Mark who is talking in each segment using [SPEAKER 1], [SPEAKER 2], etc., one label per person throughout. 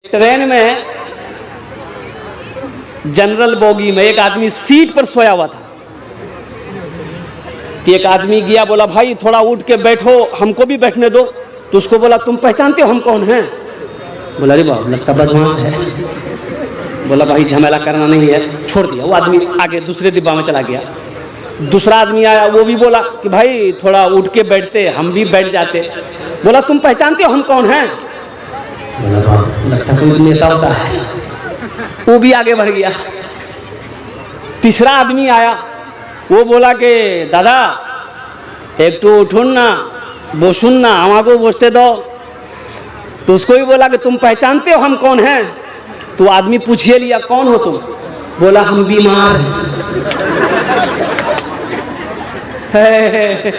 [SPEAKER 1] Train में general bogie में एक आदमी सीट पर सोया हुआ था। तो एक आदमी गया, बोला भाई थोड़ा उठ के बैठो, हमको भी बैठने दो। तो उसको बोला तुम पहचानते हो हम कौन हैं? बोला अरे बाप लगता बदमाश है। बोला भाई झमेला करना नहीं है, छोड़ दिया। वो आदमी आगे दूसरे डिब्बा में चला गया। दूसरा आदमी आया, वो भी बोला कि भाई थोड़ा उठ के बैठते, हम भी बैठ जाते। बोला तुम पहचानते हो हम कौन हैं? बोला बाप लगता कोई नेता होता है। वो भी आगे बढ़ गया। तीसरा आदमी आया, वो बोला कि दादा एक तो उठुन ना बोसुन ना हमारे को बोसते दो। तो उसको भी बोला कि तुम पहचानते हो हम कौन हैं? तो आदमी पूछिए लिया कौन हो तुम? बोला हम बीमार हैं।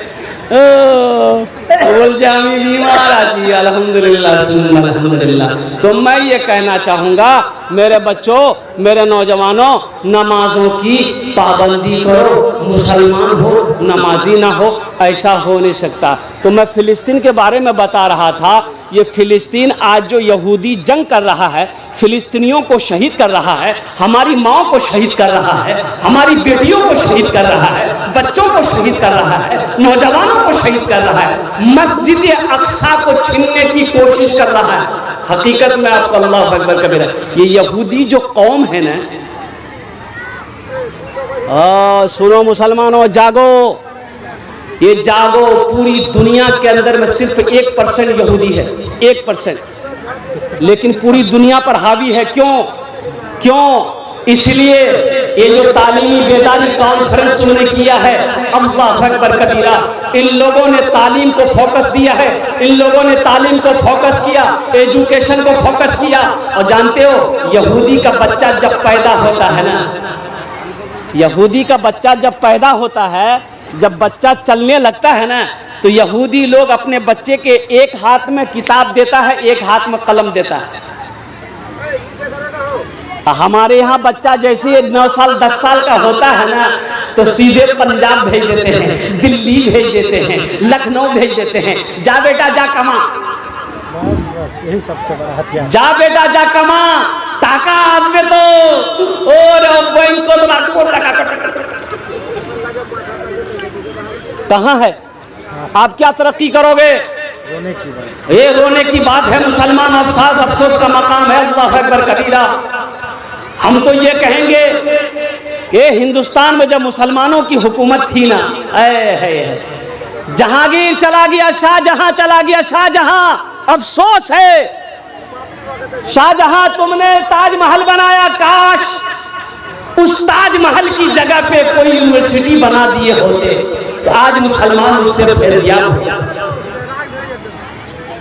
[SPEAKER 1] बोल जा हम बीमार आजी अल्हम्दुलिल्लाह सुन्ना अल्हम्दुलिल्लाह। तो मैं ये कहना चाहूँगा मेरे बच्चों, मेरे नौजवानों, नमाजों की पाबंदी करो। मुसलमान हो नमाजी ना हो, ऐसा हो नहीं सकता। तो मैं फिलिस्तीन के बारे में बता रहा था। ये फिलिस्तीन आज जो यहूदी जंग कर रहा है, फिलिस्तीनियों को शहीद कर रहा है, हमारी माओ को शहीद कर रहा है, हमारी बेटियों को शहीद कर रहा है, बच्चों को शहीद कर रहा है, नौजवानों को शहीद कर रहा है, मस्जिद अक्सा को छीनने की कोशिश कर रहा है। हकीकत में आपको अल्लाह अकबर कबीरा, ये यहूदी जो कौम है ना, सुनो मुसलमानों जागो, ये जागो। पूरी दुनिया के अंदर में सिर्फ 1% यहूदी है, 1%, लेकिन पूरी दुनिया पर हावी है। क्यों? इसलिए ये जो तालीमी बेदारी कॉन्फ्रेंस तुमने किया है, अल्लाह अकबर कबीरा, इन लोगों ने तालीम को फोकस दिया है, इन लोगों ने तालीम को फोकस किया, एजुकेशन को फोकस किया। और जानते हो यहूदी का बच्चा जब पैदा होता है ना, यहूदी का बच्चा जब पैदा होता है, जब बच्चा चलने लगता है ना, तो यहूदी लोग अपने बच्चे के एक हाथ में किताब देता है, एक हाथ में कलम देता है। हमारे यहाँ बच्चा जैसे 9 साल 10 साल का होता है ना, तो सीधे पंजाब भेज देते हैं, दिल्ली भेज देते हैं, लखनऊ भेज देते हैं। जा बेटा जा कमा,
[SPEAKER 2] बस यही सबसे बड़ा हथियार।
[SPEAKER 1] जा बेटा जा कमा, टाका हाथ में तो और बैंक को कहाँ है? आप क्या तरक्की करोगे?
[SPEAKER 2] रोने की बात,
[SPEAKER 1] ये रोने की बात है। मुसलमान अफसोस का मकाम है। अल्लाह अकबर कबीरा। हम तो ये कहेंगे कि हिंदुस्तान में जब मुसलमानों की हुकूमत थी ना, जहांगीर चला गया, शाहजहां चला गया, शाहजहां, अफसोस है। शाहजहां तुमने ताजमहल बनाया, काश उस ताजमहल की जगह पे कोई यूनिवर्सिटी बना दिए होते तो आज मुसलमान उससे फैज़याब हो।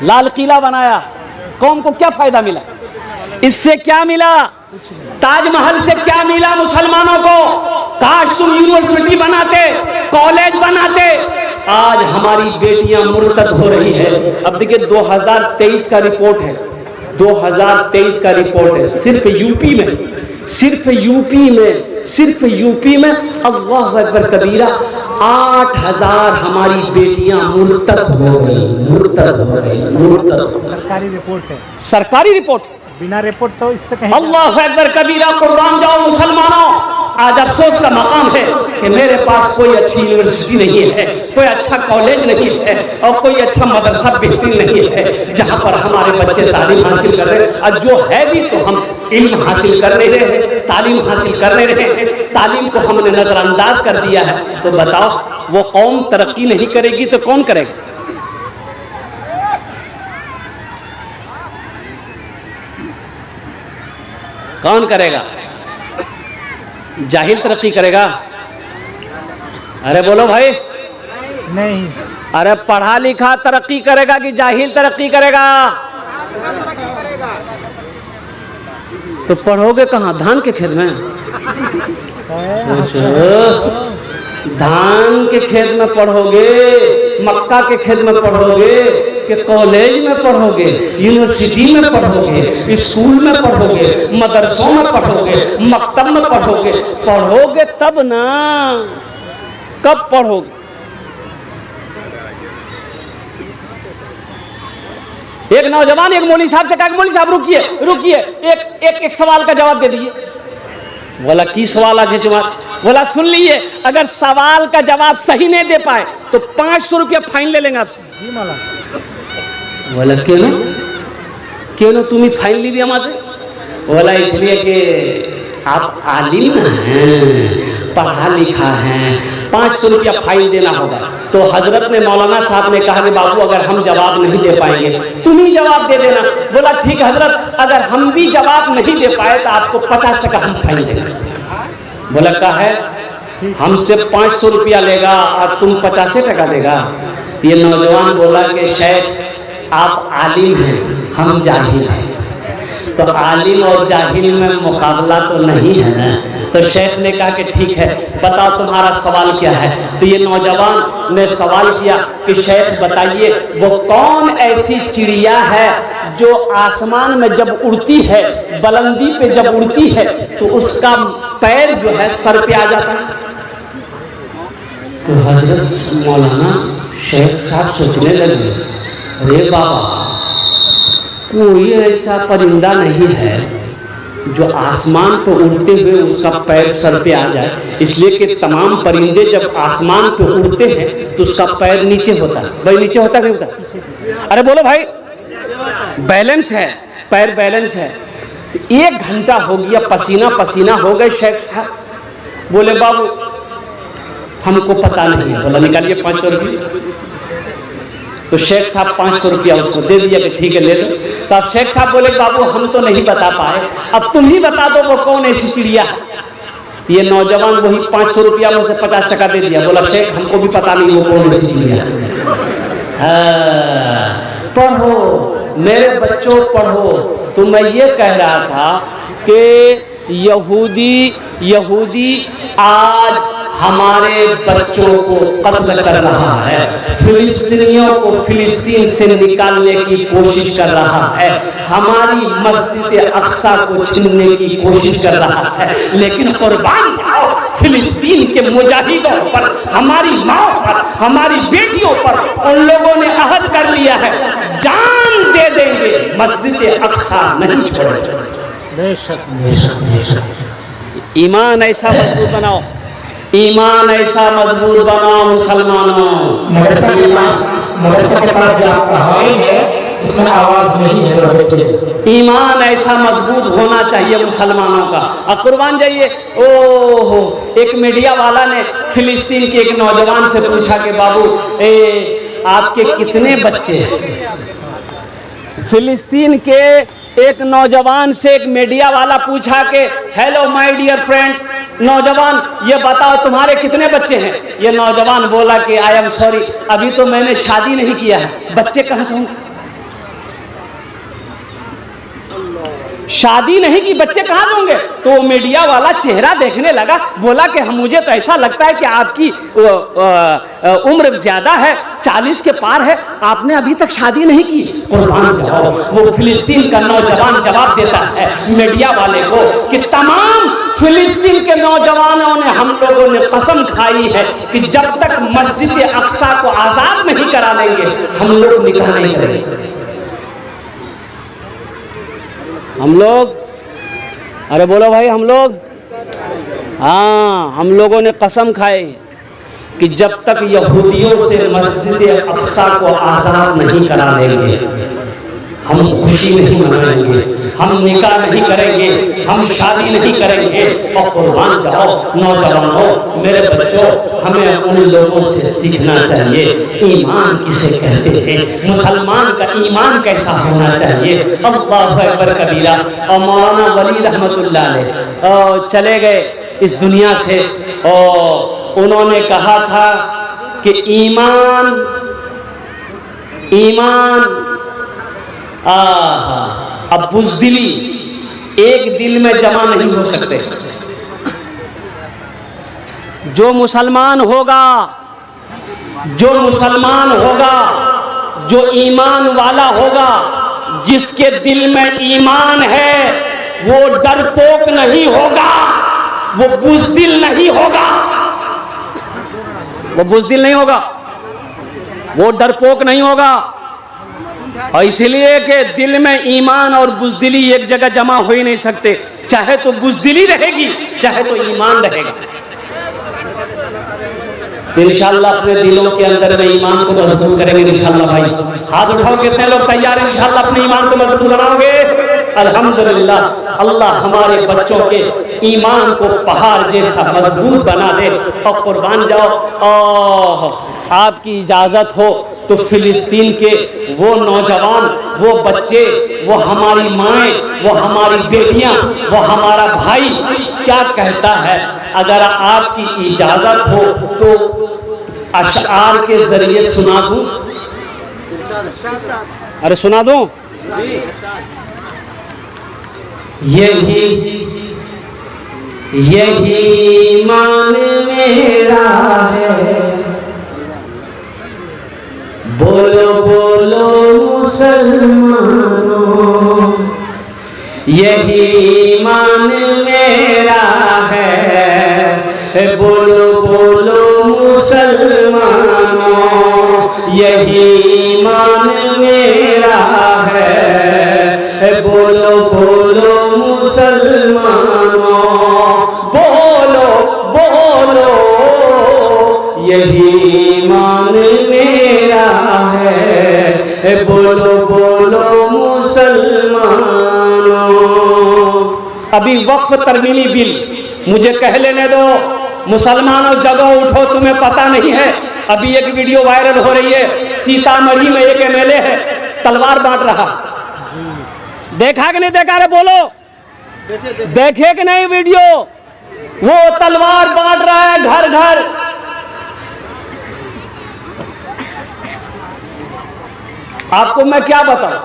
[SPEAKER 1] लाल किला बनाया, कौम को क्या फायदा मिला? इससे क्या मिला? ताजमहल से क्या मिला मुसलमानों को? काश तुम यूनिवर्सिटी बनाते, कॉलेज बनाते। आज हमारी बेटियां मुर्तद हो रही है। अब देखिए 2023 का रिपोर्ट है, 2023 का रिपोर्ट है। सिर्फ यूपी में अल्लाह अकबर कबीरा 8000 हमारी बेटियां मुर्तद हो गई।
[SPEAKER 2] सरकारी रिपोर्ट है,
[SPEAKER 1] सरकारी रिपोर्ट,
[SPEAKER 2] बिना रिपोर्ट तो इससे कहीं।
[SPEAKER 1] अल्लाह अकबर कबीरा, कुर्बान जाओ मुसलमानों। आज अफसोस का मकाम है कि मेरे पास कोई अच्छी यूनिवर्सिटी नहीं है, कोई अच्छा कॉलेज नहीं है, और कोई अच्छा मदरसा बेहतरीन नहीं है जहां पर हमारे बच्चे तालीम हासिल कर रहे हैं। और जो है भी तो हम इल्म हासिल कर नहीं रहे हैं, तालीम हासिल कर नहीं रहे हैं, तालीम को हमने नजरअंदाज कर दिया है। तो बताओ वो कौम तरक्की नहीं करेगी तो कौन करेगा? कौन करेगा? जाहिल तरक्की करेगा? अरे बोलो भाई।
[SPEAKER 2] नहीं,
[SPEAKER 1] अरे पढ़ा लिखा तरक्की करेगा कि जाहिल तरक्की करेगा? तो पढ़ोगे कहाँ? धान के खेत में? धान के खेत में पढ़ोगे, मक्का के खेत में पढ़ोगे, कि कॉलेज में पढ़ोगे, यूनिवर्सिटी में पढ़ोगे, स्कूल में पढ़ोगे, मदरसों में पढ़ोगे, मकतब में पढ़ोगे? पढ़ोगे तब ना। कब पढ़ोगे? एक नौजवान एक मौलवी साहब से कहा, मौलवी साहब रुकिए रुकिए, एक सवाल का जवाब दे दीजिए। बोला की सवाल आज जवाब? बोला सुन लीजिए, अगर सवाल का जवाब सही नहीं दे पाए तो 500 रुपया फाइन ले लेंगे आपसे।
[SPEAKER 2] जी माला।
[SPEAKER 1] बोला क्यों ना तुम्हें फाइन ली भी हमारे? बोला इसलिए कि आप आलिम हैं, पढ़ा लिखा है, 500 रुपया फाइन देना होगा। तो हजरत ने, मौलाना साहब ने कहा कि बाबू अगर हम जवाब नहीं दे पाएंगे तुम ही जवाब दे देना। बोला ठीक हजरत, अगर हम भी जवाब नहीं दे पाए तो आपको 50 टका हम फाइन देंगे। बोला का है हमसे 500 रुपया लेगा और तुम 50 टका देगा? तो ये नौजवान बोला कि शेख आप आलिम हैं, हम जाहिल हैं, तो आलिम और जाहिल में मुकाबला तो नहीं है ना। तो शेख ने कहा कि ठीक है बताओ तुम्हारा सवाल क्या है। तो ये नौजवान ने सवाल किया कि शेख बताइए वो कौन ऐसी चिड़िया है जो आसमान में जब उड़ती है, बुलंदी पे जब उड़ती है तो उसका पैर जो है सर पे आ जाता है। तो हजरत मौलाना शेख साहब सोचने लगे, अरे बाबा कोई ऐसा परिंदा नहीं है जो आसमान पर उड़ते हुए उसका पैर सर पे आ जाए, इसलिए कि तमाम परिंदे जब आसमान पे उड़ते हैं तो उसका पैर नीचे होता है। भाई नीचे होता नहीं होता? अरे बोलो भाई, बैलेंस है, पैर बैलेंस है। तो 1 घंटा हो गया, पसीना पसीना हो गए शेख साहब। बोले बाबू हमको पता नहीं है। बोला निकालिए 500 रुपये। तो शेख साहब 500 रुपया उसको दे दिया कि ठीक है ले लो। तो अब शेख साहब बोले बाबू हम तो नहीं बता पाए, अब तुम ही बता दो वो कौन ऐसी चिड़िया है। तो ये नौजवान वही 500 रुपया में से 50 टका दे दिया। बोला शेख हमको भी पता नहीं वो कौन ऐसी चिड़िया है। पढ़ो मेरे बच्चों पढ़ो। तो मैं ये कह रहा था कि यहूदी आज हमारे बच्चों को कत्ल कर रहा है, फिलिस्तीनियों को फिलिस्तीन से निकालने की कोशिश कर रहा है, हमारी मस्जिद अक्सा को छीनने की कोशिश कर रहा है। लेकिन कुर्बान जाओ फिलिस्तीन के मुजाहिदों पर, हमारी माँ पर, हमारी बेटियों पर उन लोगों ने अहद कर लिया है जान दे देंगे, मस्जिद अक्सा नहीं छोड़ेंगे। ईमान ऐसा मजबूत बनाओ, ईमान ऐसा मजबूत बनाओ मुसलमानों।
[SPEAKER 3] मदरसा के पास जो आपका हॉल है इसमें आवाज नहीं है।
[SPEAKER 1] ईमान ऐसा मजबूत होना चाहिए मुसलमानों का। अब कुर्बान जाइए, ओहो एक मीडिया वाला ने फिलिस्तीन के एक नौजवान से पूछा कि बाबू आपके कितने बच्चे हैं? फिलिस्तीन के एक नौजवान से एक मीडिया वाला पूछा कि हेलो माय डियर फ्रेंड, नौजवान ये बताओ तुम्हारे कितने बच्चे हैं? ये नौजवान बोला कि आई एम सॉरी अभी तो मैंने शादी नहीं किया है, बच्चे कहाँ से होंगे? शादी नहीं की, बच्चे कहाँ से होंगे? तो मीडिया वाला चेहरा देखने लगा, बोला कि मुझे तो ऐसा लगता है कि आपकी उम्र ज्यादा है, 40 के पार है, आपने अभी तक शादी नहीं की। कुर्बान जाओ वो फिलिस्तीन का नौजवान जवाब देता है मीडिया वाले को कि तमाम फिलिस्तीन के नौजवानों ने, हम लोगों ने कसम खाई है कि जब तक मस्जिद अक्सा को आजाद नहीं करा लेंगे हम लोग निकाह नहीं करेंगे। हम लोग, अरे बोलो भाई हम लोग, हाँ हम लोगों ने कसम खाई कि जब तक यहूदियों से मस्जिद अक्सा को आजाद नहीं करा लेंगे हम खुशी नहीं मनाएंगे, हम निकाह नहीं करेंगे, हम शादी नहीं करेंगे। और कुर्बान जाओ नौजवानों, मेरे बच्चों, हमें उन लोगों से सीखना चाहिए ईमान किसे कहते हैं, मुसलमान का ईमान कैसा होना चाहिए। अल्लाहु अकबर कबीरा। और मौलाना वली रहमतुल्लाह अलैह चले गए इस दुनिया से और उन्होंने कहा था कि ईमान अब बुज़दिली एक दिल में जमा नहीं हो सकते। जो मुसलमान होगा, जो ईमान वाला होगा, जिसके दिल में ईमान है वो डरपोक नहीं होगा, वो बुज़दिल नहीं होगा, वो डरपोक नहीं होगा। और इसलिए कि दिल में ईमान और बुज़दिली एक जगह जमा हो ही नहीं सकते। चाहे तो बुज़दिली रहेगी, चाहे तो ईमान रहेगा। इंशाअल्लाह अपने दिलों के अंदर में ईमान को मजबूत करेंगे इंशाअल्लाह। भाई हाथ उठाओ, कितने लोग तैयार हैं इंशाअल्लाह अपने ईमान को मजबूत बनाओगे? अल्हम्दुलिल्लाह, अल्लाह हमारे बच्चों के ईमान को पहाड़ जैसा मजबूत बना दे। और कुर्बान जाओ, आपकी इजाज़त हो तो फिलिस्तीन के वो नौजवान, वो बच्चे, वो हमारी माएँ, वो हमारी बेटियाँ, वो हमारा भाई क्या कहता है, अगर आपकी इजाज़त हो तो अशआर के जरिए सुना दूं? अरे सुना दूं? यही ईमान मेरा है, बोलो बोलो मुसलमानों, यही ईमान मेरा है, बोलो बोलो मुसलमानों, यही ईमान मेरा है, बोलो बोलो मुसलमानों, बोलो बोलो, यही ईमान मेरा है, बोलो बोलो मुसलमानों। अभी वक्फ तरमीमी बिल मुझे कह लेने दो। मुसलमानों जगो उठो, तुम्हें पता नहीं है, अभी एक वीडियो वायरल हो रही है, सीतामढ़ी में एक एमएलए है तलवार बांट रहा। देखा कि नहीं देखा? रे बोलो, देखे कि नहीं वीडियो? वो तलवार बांट रहा है घर घर। आपको मैं क्या बताऊं?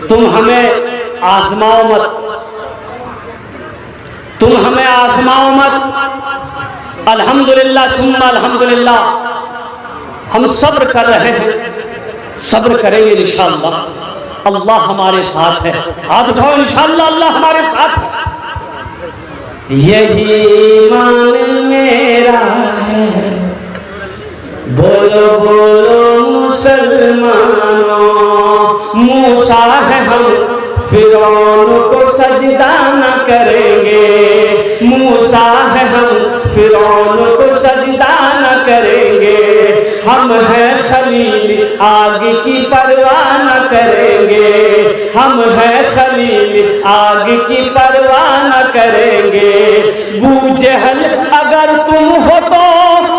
[SPEAKER 1] तुम हमें आजमाओ मत, तुम हमें आजमाओ मत। अल्हम्दुलिल्लाह सुम्मा अल्हम्दुलिल्लाह, हम सब्र कर रहे हैं, सब्र करेंगे इंशाअल्लाह। अल्लाह हमारे साथ है। हाथ उठाओ, इंशाअल्लाह अल्लाह हमारे साथ है। यही ईमान मेरा है, बोलो बोलो मुसलमानों, मूसा है हम फिरौन को सजदा न करेंगे, मूसा है हम फिरौन को सजदा न करेंगे, हम हैं खलील आग की परवाह न करेंगे, हम हैं खलील आग की परवाह न करेंगे। बू जहल अगर तुम हो तो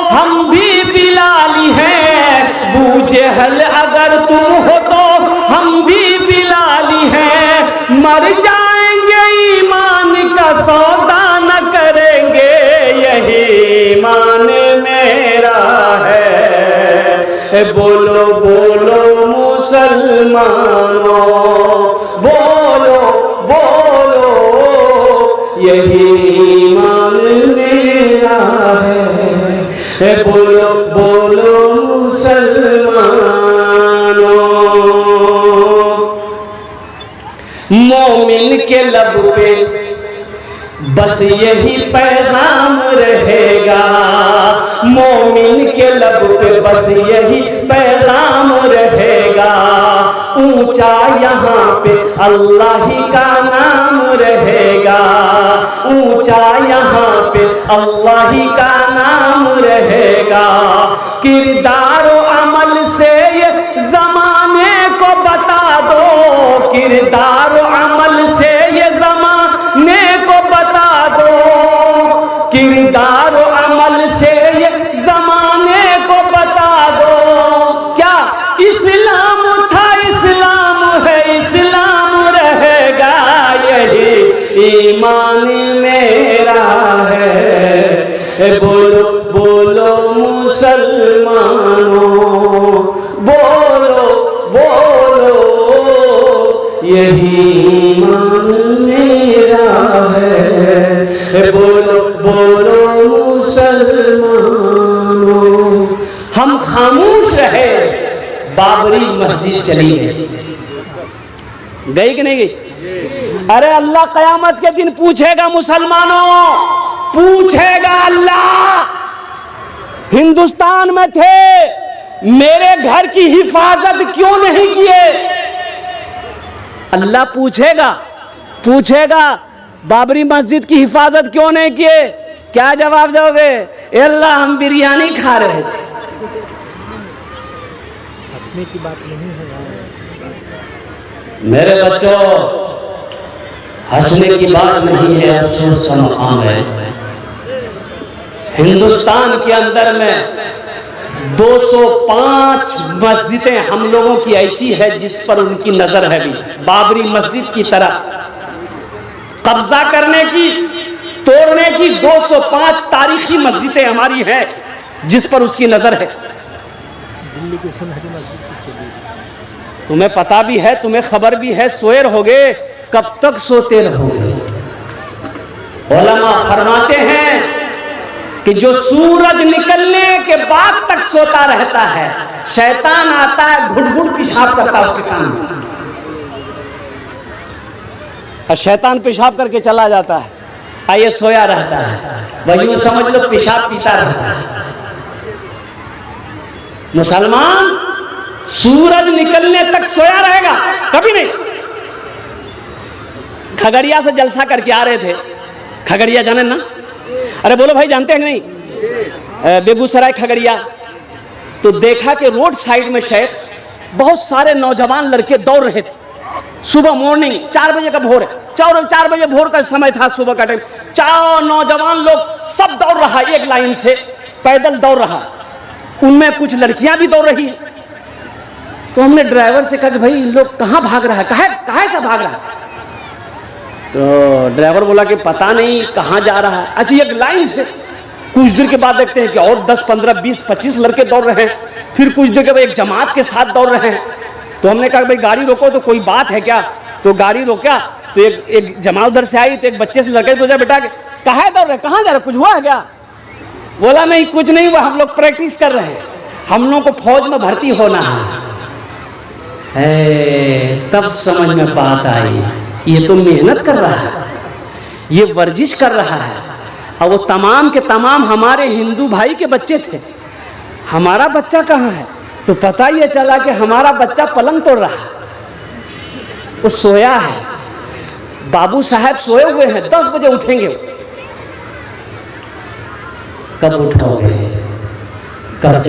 [SPEAKER 1] हम भी बिलाली हैं, बू जहल अगर तुम हो तो हम भी बिलाली हैं, मर जाएंगे ईमान का सौदा न करेंगे, यही ईमान मेरा है, बोलो बोलो मुसलमानों, बोलो बोलो, यही ईमान मेरा है, बोलो बोलो मुसलमानों। मोमिन के लब पे बस यही पैगाम रहेगा, मोमिन के लब पे बस यही पैगाम रहेगा, ऊंचा यहाँ पे अल्लाह ही का नाम रहेगा, ऊंचा यहाँ पे अल्लाह ही का नाम रहेगा। किरदार और अमल से ये जमाने को बता दो, किरदार और अमल से ये जमाने को बता दो, किरदार और अमल से ये जमाने को बता दो। क्या इस्लाम था, इस्लाम है, इस्लाम रहेगा, यही ईमान मेरा है, बोलो बोलो मुसलमानों, बोलो बोलो, यही ईमान मेरा है, बोलो बोलो मुसलमानों। हम खामोश रहे, बाबरी मस्जिद चली गई, गई कि नहीं गई? अरे अल्लाह कयामत के दिन पूछेगा मुसलमानों, पूछेगा अल्लाह, हिंदुस्तान में थे, मेरे घर की हिफाजत क्यों नहीं किए? अल्लाह पूछेगा बाबरी मस्जिद की हिफाजत क्यों नहीं किए? क्या जवाब दोगे? अल्लाह हम बिरयानी खा रहे थे।
[SPEAKER 2] हंसने की बात नहीं है भाई।
[SPEAKER 1] मेरे बच्चों, हंसने की बात नहीं है, अफसोस का मकाम है। हिंदुस्तान के अंदर में 205 मस्जिदें हम लोगों की ऐसी है जिस पर उनकी नजर है। भी बाबरी मस्जिद की तरह कब्जा करने की, तोड़ने की 205 तारीखी मस्जिदें हमारी हैं जिस पर उसकी नजर है।
[SPEAKER 2] दिल्ली की सुनहरी मस्जिद की चली।
[SPEAKER 1] तुम्हें पता भी है, तुम्हें खबर भी है, सोए रहोगे, कब तक सोते रहोगे? उलमा फरमाते हैं कि जो सूरज निकलने के बाद तक सोता रहता है, शैतान आता है, घुट घुट पेशाब करता है उसके कान में, और शैतान पेशाब करके चला जाता है, आइए सोया रहता है। वही यूं समझ लो पेशाब पीता रहता है। मुसलमान सूरज निकलने तक सोया रहेगा, कभी नहीं। खगड़िया से जलसा करके आ रहे थे, खगड़िया जाने ना? अरे बोलो भाई, जानते हैं कि नहीं? बेगूसराय खगड़िया। तो देखा कि रोड साइड में शेख बहुत सारे नौजवान लड़के दौड़ रहे थे। सुबह मॉर्निंग 4 बजे का भोर है, 4 बजे भोर का समय था, सुबह का टाइम। 4 नौजवान लोग सब दौड़ रहा, एक लाइन से पैदल दौड़ रहा। उनमें कुछ लड़कियां भी दौड़ रही हैं। तो हमने ड्राइवर से कहा कि भाई इन लोग कहाँ भाग रहा है, कहाँ से भाग रहा है? तो ड्राइवर बोला कि पता नहीं कहाँ जा रहा है। अच्छा, एक लाइन से। कुछ देर के बाद देखते हैं कि और 10, 15, 20, 25 लड़के दौड़ रहे हैं। फिर कुछ देर के बाद एक जमात के साथ दौड़ रहे हैं। तो हमने कहा भाई गाड़ी रोको, तो कोई बात है क्या? तो गाड़ी रोका तो एक जमात उधर से आई। तो एक बच्चे से लड़के पूछा, बेटा कहाँ दौड़ रहे, कहाँ जा रहे, कुछ हुआ है क्या? बोला नहीं, कुछ नहीं हुआ, हम लोग प्रैक्टिस कर रहे हैं, हम लोगों को फौज में भर्ती होना है। तब समझ में बात आई, ये तो मेहनत कर रहा है, ये वर्जिश कर रहा है। और वो तमाम के तमाम हमारे हिंदू भाई के बच्चे थे। हमारा बच्चा कहाँ है? तो पता ये चला कि हमारा बच्चा पलंग तोड़ रहा है, वो सोया है। बाबू साहब सोए हुए हैं, 10 बजे उठेंगे। कब उठोगे? कब?